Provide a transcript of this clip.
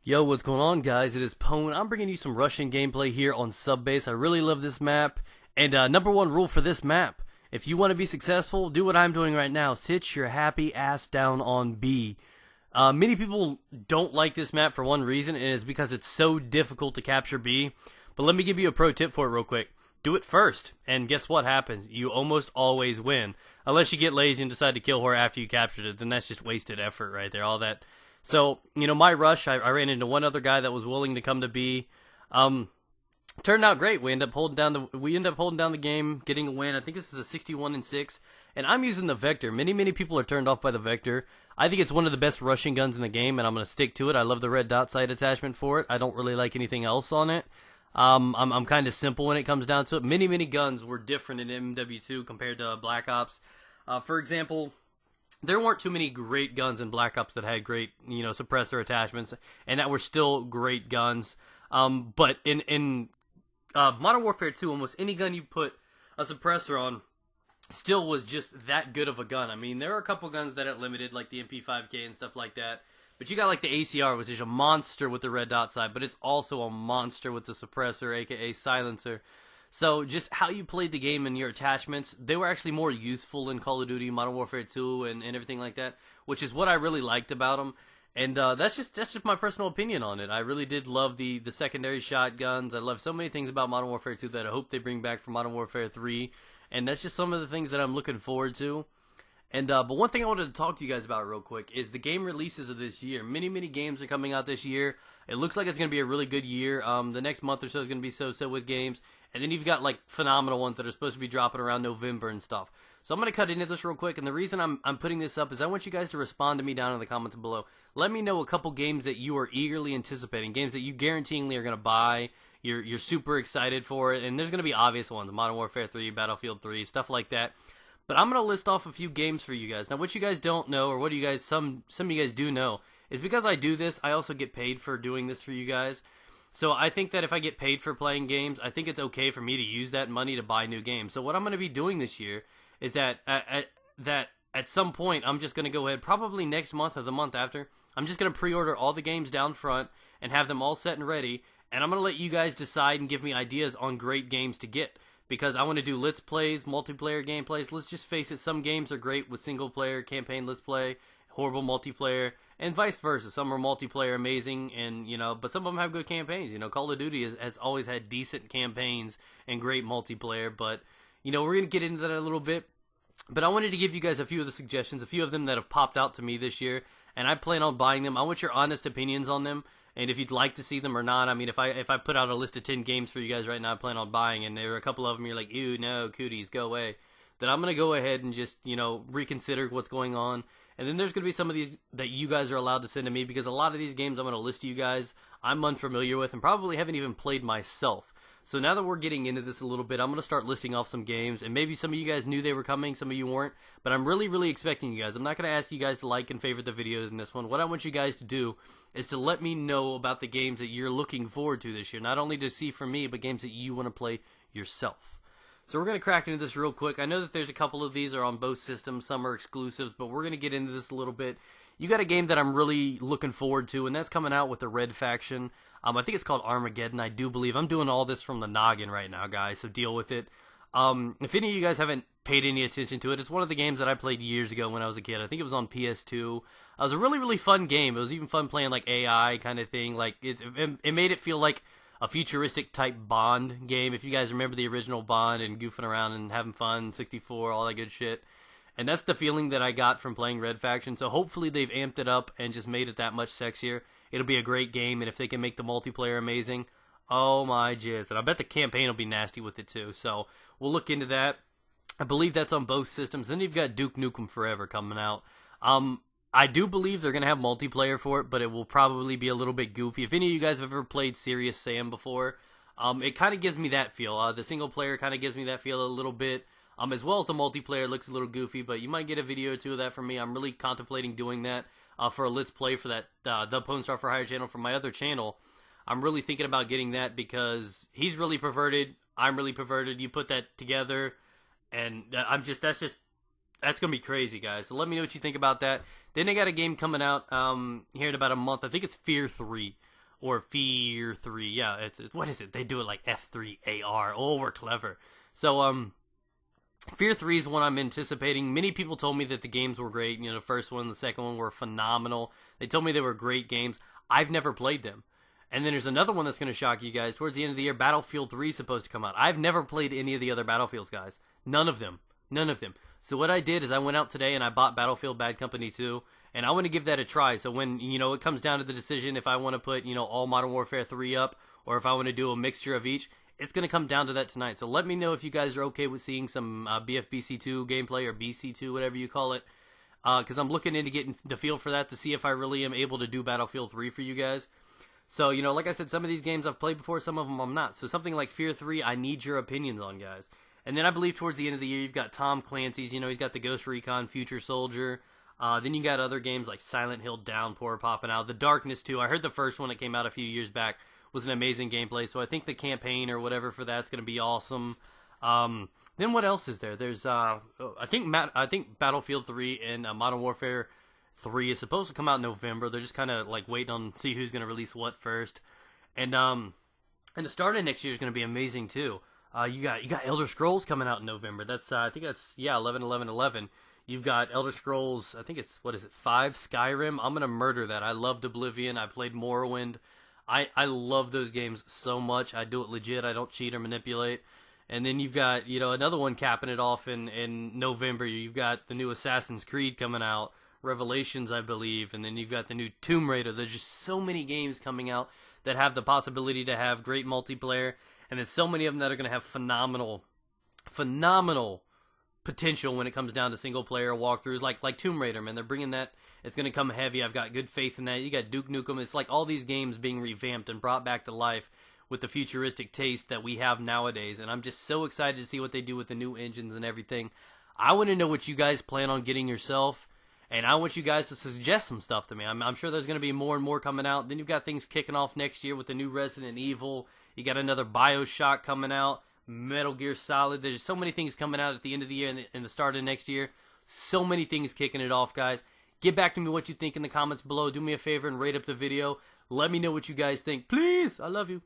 Yo, what's going on, guys? It is Pone. I'm bringing you some Russian gameplay here on Subbase. I really love this map. And number one rule for this map, if you want to be successful, do what I'm doing right now. Sit your happy ass down on B. Many people don't like this map for one reason, and it's because it's so difficult to capture B. But let me give you a pro tip for it real quick. Do it first, and guess what happens? You almost always win. Unless you get lazy and decide to kill her after you captured it, then that's just wasted effort right there. All that. So, you know, my rush, I ran into one other guy that was willing to come to B. Turned out great. We end up holding down the game, getting a win. I think this is a 61-6, and I'm using the Vector. Many people are turned off by the Vector. I think it's one of the best rushing guns in the game, and I'm going to stick to it. I love the red dot sight attachment for it. I don't really like anything else on it. I'm kind of simple when it comes down to it. Many guns were different in MW2 compared to Black Ops. For example, there weren't too many great guns in Black Ops that had great, suppressor attachments, and that were still great guns. But in Modern Warfare 2, almost any gun you put a suppressor on still was just that good of a gun. I mean, there are a couple guns that are limited, like the MP5K and stuff like that. But you got like the ACR, which is a monster with the red dot sight, but it's also a monster with the suppressor, aka silencer. So just how you played the game and your attachments, they were actually more useful in Call of Duty, Modern Warfare 2, and everything like that, which is what I really liked about them. And that's just my personal opinion on it. I really did love the secondary shotguns. I love so many things about Modern Warfare 2 that I hope they bring back for Modern Warfare 3. And that's just some of the things that I'm looking forward to. And but one thing I wanted to talk to you guys about real quick is the game releases of this year. Many games are coming out this year. It looks like it's going to be a really good year. The next month or so is going to be so-so with games. And then you've got like phenomenal ones that are supposed to be dropping around November and stuff. So I'm going to cut into this real quick. And the reason I'm putting this up is I want you guys to respond to me down in the comments below. Let me know a couple games that you are eagerly anticipating. Games that you guaranteeingly are going to buy. You're super excited for it. And there's going to be obvious ones. Modern Warfare 3, Battlefield 3, stuff like that. But I'm going to list off a few games for you guys. Now, what you guys don't know, or what do you guys, some of you guys do know, is because I do this, I also get paid for doing this for you guys. So I think that if I get paid for playing games, I think it's okay for me to use that money to buy new games. So what I'm going to be doing this year is that at some point, I'm just going to go ahead, probably next month or the month after, I'm just going to pre-order all the games down front and have them all set and ready. And I'm going to let you guys decide and give me ideas on great games to get. Because I want to do Let's Plays, multiplayer gameplays. Let's just face it, some games are great with single-player campaign Let's Play, horrible multiplayer, and vice versa. Some are multiplayer amazing, and but some of them have good campaigns. Call of Duty has always had decent campaigns and great multiplayer. But we're gonna get into that a little bit. But I wanted to give you guys a few of the suggestions, a few of them that have popped out to me this year, and I plan on buying them. I want your honest opinions on them. And if you'd like to see them or not, I mean, if I put out a list of 10 games for you guys right now, I plan on buying, and there are a couple of them you're like, ew, no, cooties, go away, then I'm going to go ahead and just, reconsider what's going on. And then there's going to be some of these that you guys are allowed to send to me, because a lot of these games I'm going to list to you guys I'm unfamiliar with and probably haven't even played myself. So now that we're getting into this a little bit, I'm going to start listing off some games, and maybe some of you guys knew they were coming, some of you weren't, but I'm really expecting you guys. I'm not going to ask you guys to like and favorite the videos in this one. What I want you guys to do is to let me know about the games that you're looking forward to this year, not only to see from me, but games that you want to play yourself. So we're going to crack into this real quick. I know that there's a couple of these are on both systems, some are exclusives, but we're going to get into this a little bit. You got a game that I'm really looking forward to, and that's coming out with the Red Faction. I think it's called Armageddon, I do believe. I'm doing all this from the noggin right now, guys, so deal with it. If any of you guys haven't paid any attention to it, it's one of the games that I played years ago when I was a kid. I think it was on PS2. It was a really fun game. It was even fun playing like AI kind of thing. Like it made it feel like a futuristic type Bond game. If you guys remember the original Bond and goofing around and having fun, 64, all that good shit. And that's the feeling that I got from playing Red Faction. So hopefully they've amped it up and just made it that much sexier. It'll be a great game, and if they can make the multiplayer amazing, oh my jizz. And I bet the campaign will be nasty with it too. So we'll look into that. I believe that's on both systems. Then you've got Duke Nukem Forever coming out. I do believe they're going to have multiplayer for it, but it will probably be a little bit goofy. If any of you guys have ever played Serious Sam before, it kind of gives me that feel. The single player kind of gives me that feel a little bit. As well as the multiplayer looks a little goofy, but you might get a video or two of that from me. I'm really contemplating doing that for a Let's Play for that the Pwn Star for Hire channel from my other channel. I'm really thinking about getting that because he's really perverted, I'm really perverted. You put that together, and that's gonna be crazy, guys. So let me know what you think about that. Then they got a game coming out here in about a month. I think it's Fear 3. or Fear 3. Yeah, what is it? They do it like F3AR. Oh, we're clever. So, Fear 3 is one I'm anticipating. Many people told me that the games were great. You know, the first one and the second one were phenomenal. They told me they were great games. I've never played them. And then there's another one that's going to shock you guys. Towards the end of the year, Battlefield 3 is supposed to come out. I've never played any of the other Battlefields, guys. None of them. None of them. So what I did is I went out today and I bought Battlefield Bad Company 2. And I want to give that a try. So when, you know, it comes down to the decision if I want to put, you know, all Modern Warfare 3 up, or if I want to do a mixture of each, it's going to come down to that tonight. So let me know if you guys are okay with seeing some BFBC2 gameplay, or BC2, whatever you call it. Because I'm looking into getting the feel for that to see if I really am able to do Battlefield 3 for you guys. So, you know, like I said, some of these games I've played before, some of them I'm not. So something like Fear 3, I need your opinions on, guys. And then I believe towards the end of the year, you've got Tom Clancys. You know, he's got the Ghost Recon, Future Soldier. Then you got other games like Silent Hill, Downpour popping out. The Darkness 2. I heard the first one that came out a few years back was an amazing gameplay. So I think the campaign or whatever for that's going to be awesome. Then what else is there? There's I think Battlefield 3 and Modern Warfare 3 is supposed to come out in November. They're just kind of like waiting on see who's going to release what first. And the start of next year is going to be amazing too. You got Elder Scrolls coming out in November. That's I think that's 11/11/11. You've got Elder Scrolls, I think it's, 5, Skyrim. I'm going to murder that. I loved Oblivion. I played Morrowind. I love those games so much. I do it legit. I don't cheat or manipulate. And then you've got, you know, another one capping it off in November. You've got the new Assassin's Creed coming out, Revelations, I believe. And then you've got the new Tomb Raider. There's just so many games coming out that have the possibility to have great multiplayer. And there's so many of them that are going to have phenomenal potential when it comes down to single player walkthroughs, like Tomb Raider, man. They're bringing that. It's going to come heavy. I've got good faith in that. You got Duke Nukem. It's like all these games being revamped and brought back to life with the futuristic taste that we have nowadays. And I'm just so excited to see what they do with the new engines and everything. I want to know what you guys plan on getting yourself, and I want you guys to suggest some stuff to me. I'm sure there's going to be more and more coming out. Then you've got things kicking off next year with the new Resident Evil. You got another BioShock coming out. Metal Gear Solid. There's so many things coming out at the end of the year and the start of next year. So many things kicking it off, guys. Get back to me what you think in the comments below. Do me a favor and rate up the video. Let me know what you guys think. Please. I love you.